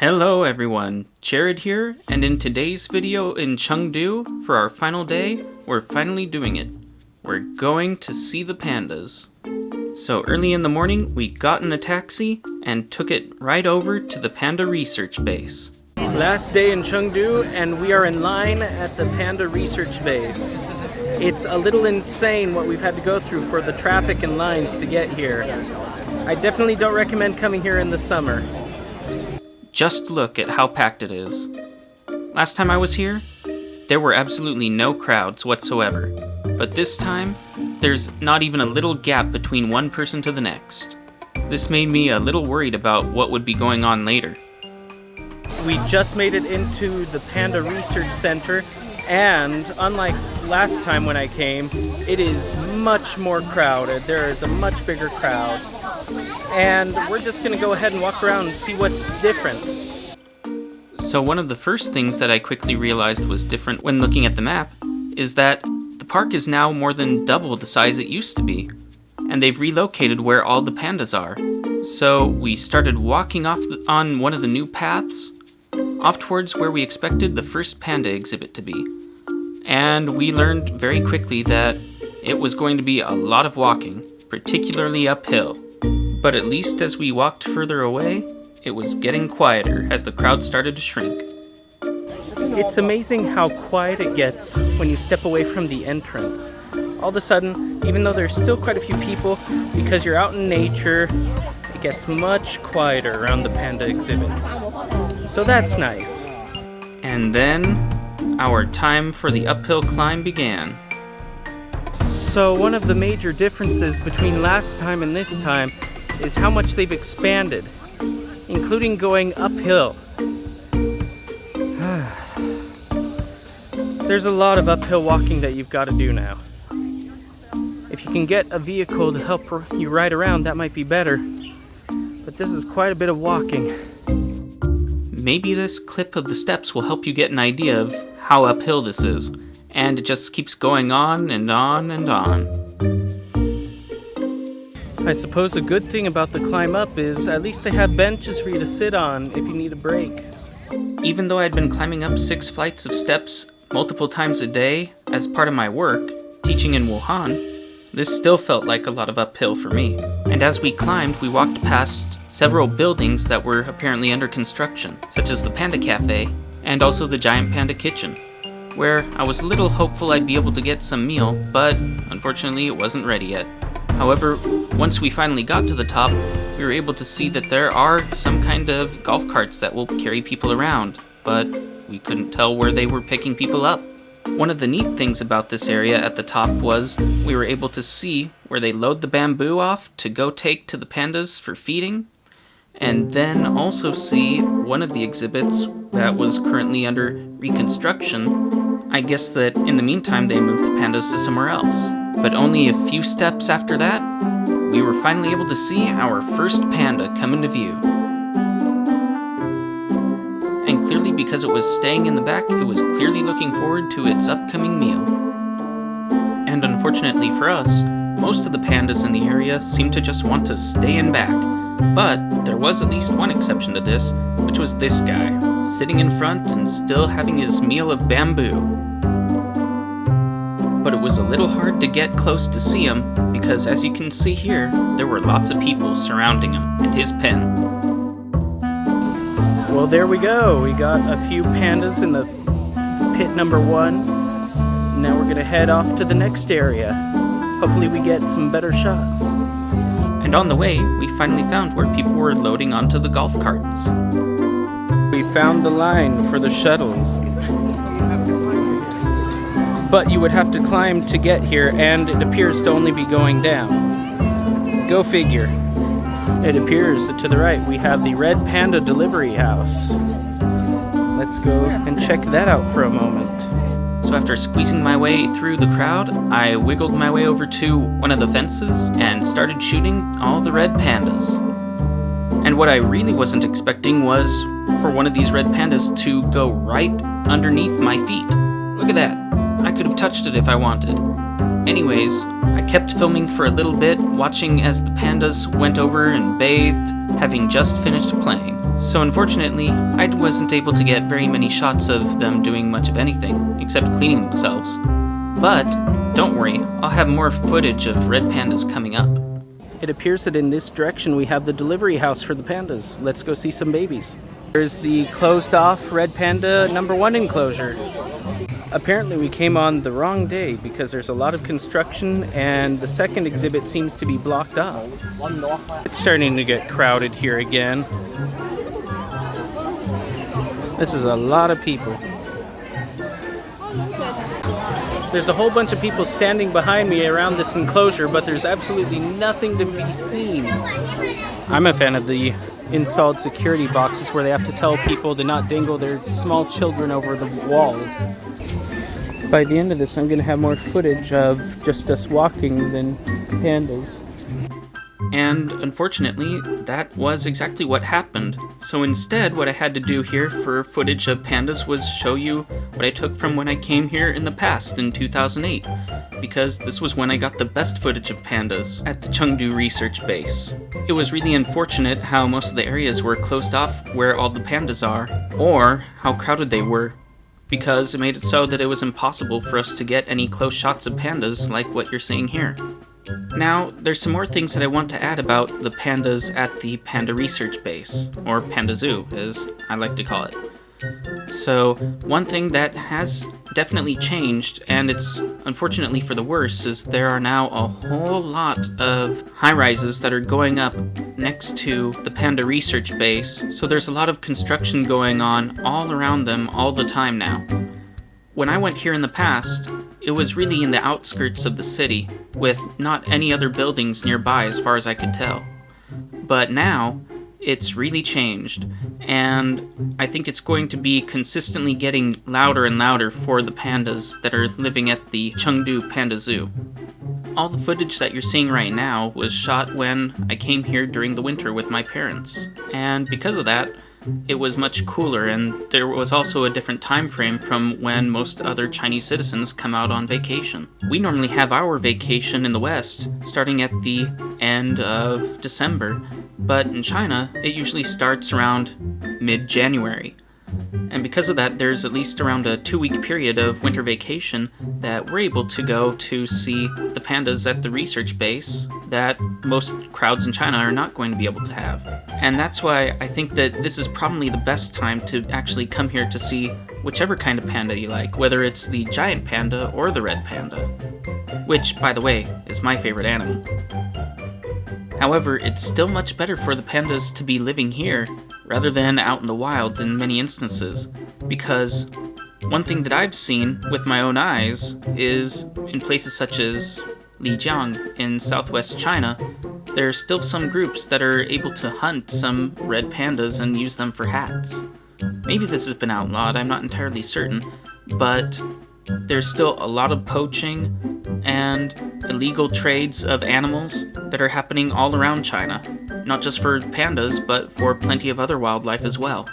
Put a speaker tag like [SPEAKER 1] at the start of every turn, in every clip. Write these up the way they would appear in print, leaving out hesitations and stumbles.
[SPEAKER 1] Hello everyone, Jared here, and in today's video in Chengdu, for our final day, we're finally doing it. We're going to see the pandas. So early in the morning, we got in a taxi and took it right over to the panda research base. Last day in Chengdu, and we are in line at the panda research base. It's a little insane what we've had to go through for the traffic and lines to get here. I definitely don't recommend coming here in the summer. Just look at how packed it is. Last time I was here, there were absolutely no crowds whatsoever. But this time, there's not even a little gap between one person to the next. This made me a little worried about what would be going on later. We just made it into the Panda Research Center, and unlike last time when I came, it is much more crowded. There is a much bigger crowd. And we're just going to go ahead and walk around and see what's different. So one of the first things that I quickly realized was different when looking at the map is that the park is now more than double the size it used to be. And they've relocated where all the pandas are. So we started walking off on one of the new paths, off towards where we expected the first panda exhibit to be. And we learned very quickly that it was going to be a lot of walking, particularly uphill. But at least as we walked further away, it was getting quieter as the crowd started to shrink. It's amazing how quiet it gets when you step away from the entrance. All of a sudden, even though there's still quite a few people, because you're out in nature, it gets much quieter around the panda exhibits. So that's nice. And then, our time for the uphill climb began. So one of the major differences between last time and this time is how much they've expanded, including going uphill. There's a lot of uphill walking that you've got to do now. If you can get a vehicle to help you ride around, that might be better. But this is quite a bit of walking. Maybe this clip of the steps will help you get an idea of how uphill this is. And it just keeps going on and on and on. I suppose a good thing about the climb up is at least they have benches for you to sit on if you need a break. Even though I'd been climbing up 6 flights of steps multiple times a day as part of my work, teaching in Wuhan, this still felt like a lot of uphill for me. And as we climbed, we walked past several buildings that were apparently under construction, such as the Panda Cafe and also the Giant Panda Kitchen, where I was a little hopeful I'd be able to get some meal, but unfortunately it wasn't ready yet. However, once we finally got to the top, we were able to see that there are some kind of golf carts that will carry people around, but we couldn't tell where they were picking people up. One of the neat things about this area at the top was we were able to see where they load the bamboo off to go take to the pandas for feeding, and then also see one of the exhibits that was currently under reconstruction. I guess that in the meantime they moved the pandas to somewhere else. But only a few steps after that, we were finally able to see our first panda come into view. And clearly because it was staying in the back, it was clearly looking forward to its upcoming meal. And unfortunately for us, most of the pandas in the area seemed to just want to stay in back. But there was at least one exception to this, which was this guy, sitting in front and still having his meal of bamboo. But it was a little hard to get close to see him, because as you can see here, there were lots of people surrounding him and his pen. Well, there we go. We got a few pandas in the pit number 1. Now we're gonna head off to the next area. Hopefully we get some better shots. And on the way, we finally found where people were loading onto the golf carts. We found the line for the shuttle. But you would have to climb to get here, and it appears to only be going down. Go figure. It appears that to the right we have the Red Panda Delivery House. Let's go and check that out for a moment. So after squeezing my way through the crowd, I wiggled my way over to one of the fences and started shooting all the red pandas. And what I really wasn't expecting was for one of these red pandas to go right underneath my feet. Look at that. I could have touched it if I wanted. Anyways, I kept filming for a little bit, watching as the pandas went over and bathed, having just finished playing. So unfortunately, I wasn't able to get very many shots of them doing much of anything, except cleaning themselves. But don't worry, I'll have more footage of red pandas coming up. It appears that in this direction we have the delivery house for the pandas. Let's go see some babies. There's the closed off red panda #1 enclosure. Apparently we came on the wrong day because there's a lot of construction and the second exhibit seems to be blocked off. It's starting to get crowded here again. This is a lot of people. There's a whole bunch of people standing behind me around this enclosure, but there's absolutely nothing to be seen. I'm a fan of the installed security boxes where they have to tell people to not dangle their small children over the walls. By the end of this, I'm going to have more footage of just us walking than pandas. And unfortunately, that was exactly what happened. So instead, what I had to do here for footage of pandas was show you what I took from when I came here in the past, in 2008. Because this was when I got the best footage of pandas at the Chengdu research base. It was really unfortunate how most of the areas were closed off where all the pandas are, or how crowded they were, because it made it so that it was impossible for us to get any close shots of pandas like what you're seeing here. Now, there's some more things that I want to add about the pandas at the Panda Research Base, or Panda Zoo, as I like to call it. So, one thing that has definitely changed, and it's unfortunately for the worse, is there are now a whole lot of high-rises that are going up next to the Panda Research Base, so there's a lot of construction going on all around them all the time now. When I went here in the past, it was really in the outskirts of the city, with not any other buildings nearby as far as I could tell. But now, it's really changed, and I think it's going to be consistently getting louder and louder for the pandas that are living at the Chengdu Panda Zoo. All the footage that you're seeing right now was shot when I came here during the winter with my parents, and because of that, it was much cooler, and there was also a different time frame from when most other Chinese citizens come out on vacation. We normally have our vacation in the West starting at the end of December, but in China, it usually starts around mid-January. And because of that, there's at least around a 2-week period of winter vacation that we're able to go to see the pandas at the research base that most crowds in China are not going to be able to have. And that's why I think that this is probably the best time to actually come here to see whichever kind of panda you like, whether it's the giant panda or the red panda, which, by the way, is my favorite animal. However, it's still much better for the pandas to be living here rather than out in the wild in many instances, because one thing that I've seen with my own eyes is in places such as Lijiang in southwest China, there's still some groups that are able to hunt some red pandas and use them for hats. Maybe this has been outlawed, I'm not entirely certain, but there's still a lot of poaching and illegal trades of animals that are happening all around China, not just for pandas, but for plenty of other wildlife as well.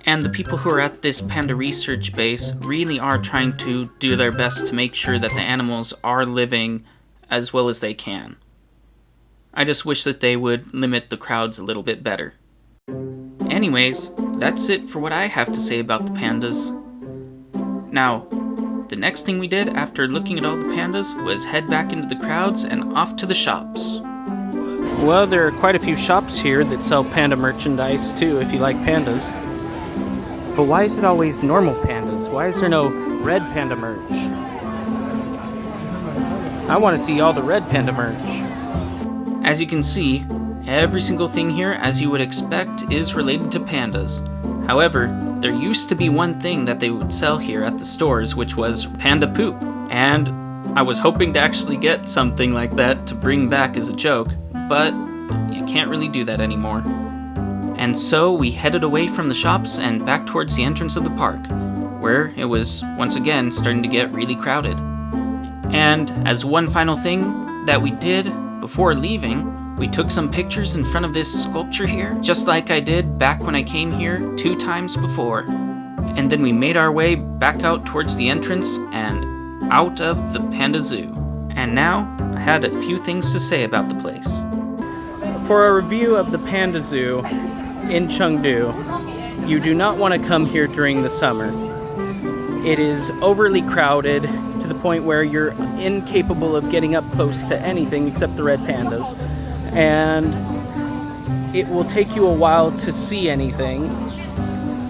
[SPEAKER 1] And the people who are at this panda research base really are trying to do their best to make sure that the animals are living as well as they can. I just wish that they would limit the crowds a little bit better. Anyways, that's it for what I have to say about the pandas. Now, the next thing we did after looking at all the pandas was head back into the crowds and off to the shops. Well, there are quite a few shops here that sell panda merchandise too, if you like pandas. But why is it always normal pandas? Why is there no red panda merch? I want to see all the red panda merch. As you can see, every single thing here, as you would expect, is related to pandas. However, there used to be one thing that they would sell here at the stores, which was panda poop. And I was hoping to actually get something like that to bring back as a joke, but you can't really do that anymore. And so we headed away from the shops and back towards the entrance of the park, where it was once again starting to get really crowded. And as one final thing that we did before leaving, we took some pictures in front of this sculpture here, just like I did back when I came here 2 times before. And then we made our way back out towards the entrance and out of the Panda Zoo. And now, I had a few things to say about the place. For a review of the Panda Zoo,
[SPEAKER 2] in Chengdu, you do not want to come here during the summer. It is overly crowded to the point where you're incapable of getting up close to anything except the red pandas. And it will take you a while to see anything,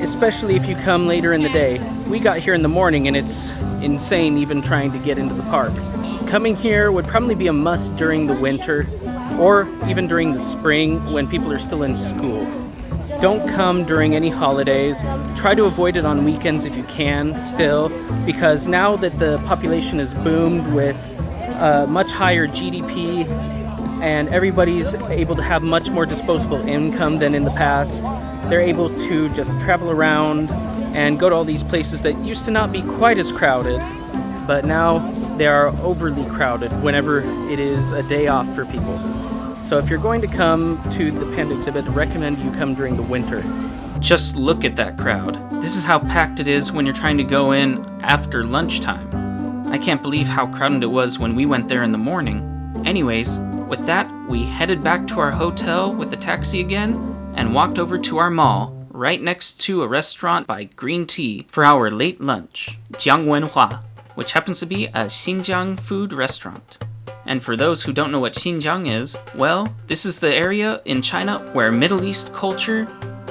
[SPEAKER 2] especially if you come later in the day. We got here in the morning and it's insane even trying to get into the park. Coming here would probably be a must during the winter or even during the spring when people are still in school. Don't come during any holidays. Try to avoid it on weekends if you can still, because now that the population has boomed with much higher GDP and everybody's able to have much more disposable income than in the past, they're able to just travel around and go to all these places that used to not be quite as crowded, but now they are overly crowded whenever it is a day off for people. So if you're going to come to the panda exhibit, I recommend you come during the winter.
[SPEAKER 1] Just look at that crowd. This is how packed it is when you're trying to go in after lunchtime. I can't believe how crowded it was when we went there in the morning. Anyways, with that, we headed back to our hotel with the taxi again and walked over to our mall, right next to a restaurant by Green Tea, for our late lunch, Jiang Wenhua, which happens to be a Xinjiang food restaurant. And for those who don't know what Xinjiang is, well, this is the area in China where Middle East culture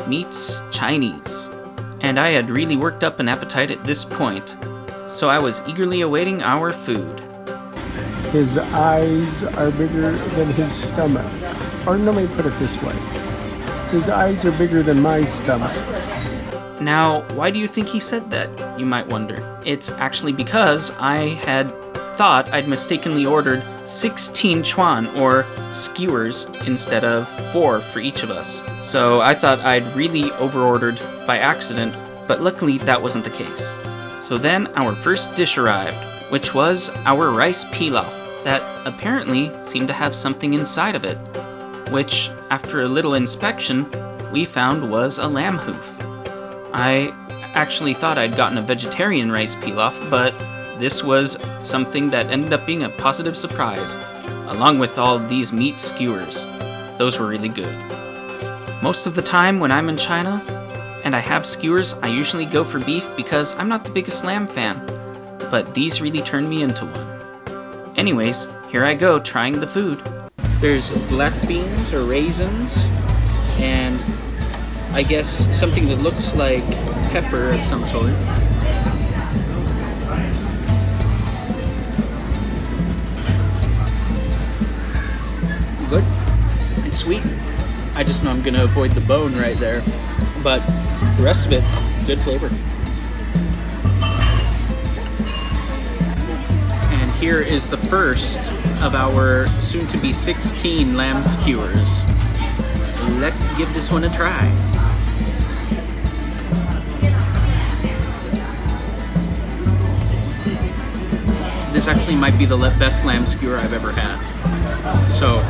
[SPEAKER 1] meets Chinese. And I had really worked up an appetite at this point, so I was eagerly awaiting our food.
[SPEAKER 3] His eyes are bigger than his stomach. Or let me put it this way. His eyes are bigger than my stomach.
[SPEAKER 1] Now, why do you think he said that, you might wonder? It's actually because I had thought I'd mistakenly ordered 16 chuan, or skewers, instead of 4 for each of us. So I thought I'd really overordered by accident, but luckily that wasn't the case. So then our first dish arrived, which was our rice pilaf, that apparently seemed to have something inside of it, which, after a little inspection, we found was a lamb hoof. I actually thought I'd gotten a vegetarian rice pilaf, but this was something that ended up being a positive surprise, along with all these meat skewers. Those were really good. Most of the time when I'm in China and I have skewers, I usually go for beef because I'm not the biggest lamb fan, but these really turned me into one. Anyways, here I go trying the food. There's black beans or raisins, and I guess something that looks like pepper of some sort. Good. It's sweet. I just know I'm gonna avoid the bone right there, but the rest of it, good flavor. And here is the first of our soon-to-be 16 lamb skewers. Let's give this one a try. This actually might be the best lamb skewer I've ever had. So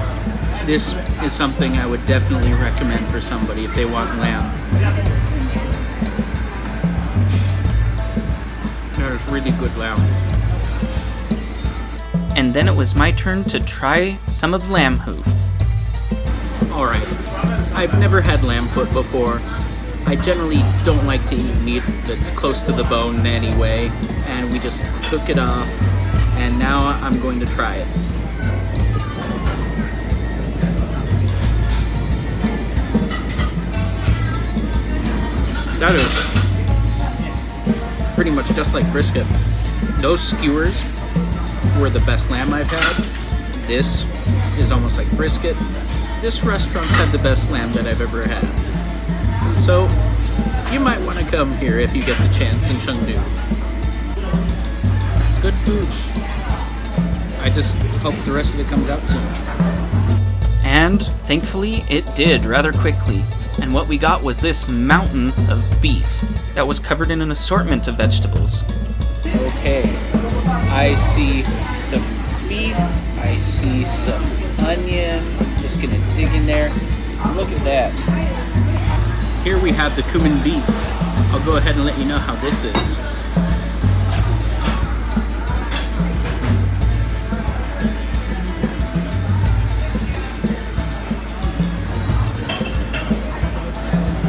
[SPEAKER 1] this is something I would definitely recommend for somebody if they want lamb. That is really good lamb. And then it was my turn to try some of the lamb hoof. Alright, I've never had lamb foot before. I generally don't like to eat meat that's close to the bone anyway, and we just took it off, and now I'm going to try it. That is pretty much just like brisket. Those skewers were the best lamb I've had. This is almost like brisket. This restaurant's had the best lamb that I've ever had. And so, you might want to come here if you get the chance in Chengdu. Good food. I just hope the rest of it comes out soon. And, thankfully, it did rather quickly. And what we got was this mountain of beef that was covered in an assortment of vegetables. Okay, I see some beef, I see some onion. Just gonna dig in there. Look at that. Here we have the Cumin Beef. I'll go ahead and let you know how this is.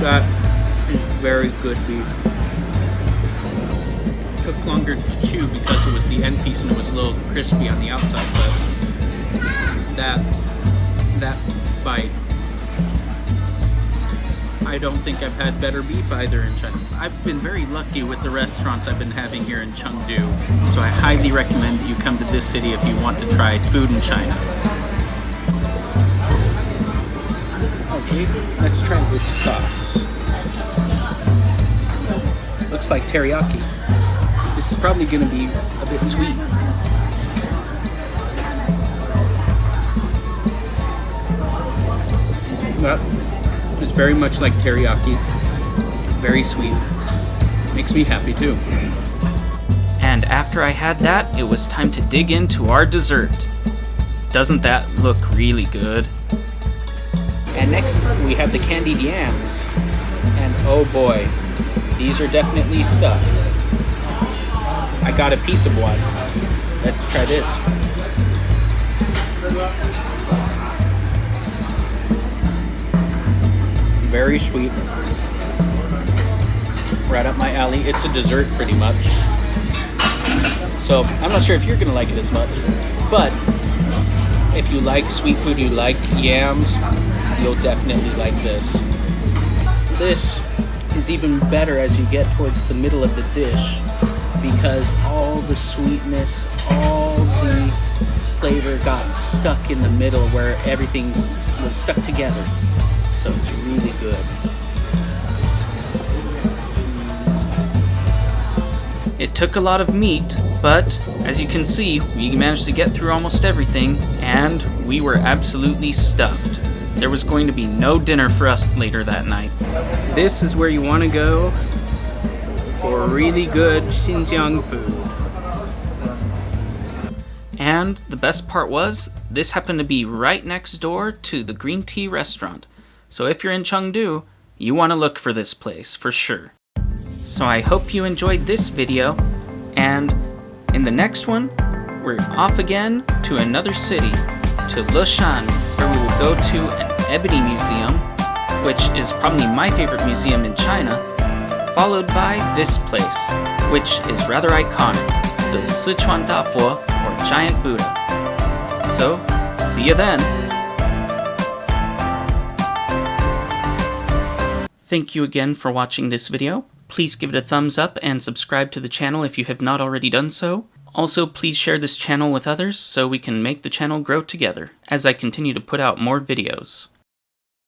[SPEAKER 2] That is very good beef.
[SPEAKER 1] Took longer to chew because it was the end piece and it was a little crispy on the outside, but that bite, I don't think I've had better beef either in China. I've been very lucky with the restaurants I've been having here in Chengdu, so I highly recommend that you come to this city if you want to try food in China.
[SPEAKER 2] Okay, let's try this sauce. Looks like teriyaki. This is probably going to be a bit sweet. That is very much like teriyaki. Very sweet. Makes me happy too.
[SPEAKER 1] And after I had that, it was time to dig into our dessert. Doesn't that look really good?
[SPEAKER 2] And next we have the candied yams. And oh boy, these are definitely stuffed. I got a piece of one. Let's try this. Very sweet. Right up my alley. It's a dessert pretty much. So I'm not sure if you're gonna like it as much, but if you like sweet food, you like yams, you'll definitely like this. This is even better as you get towards the middle of the dish, because all the sweetness, all the flavor got stuck in the middle where everything was stuck together. So it's really good.
[SPEAKER 1] It took a lot of meat, but as you can see, we managed to get through almost everything, and we were absolutely stuffed. There was going to be no dinner for us later that night.
[SPEAKER 2] This is where you want to go for really good Xinjiang food.
[SPEAKER 1] And the best part was, this happened to be right next door to the green tea restaurant. So if you're in Chengdu, you want to look for this place, for sure. So I hope you enjoyed this video, and in the next one, we're off again to another city, to Leshan, where we will go to an ebony museum, which is probably my favorite museum in China, followed by this place, which is rather iconic, the Sichuan Dafo, or Giant Buddha. So, see you then! Thank you again for watching this video. Please give it a thumbs up and subscribe to the channel if you have not already done so. Also, please share this channel with others so we can make the channel grow together as I continue to put out more videos.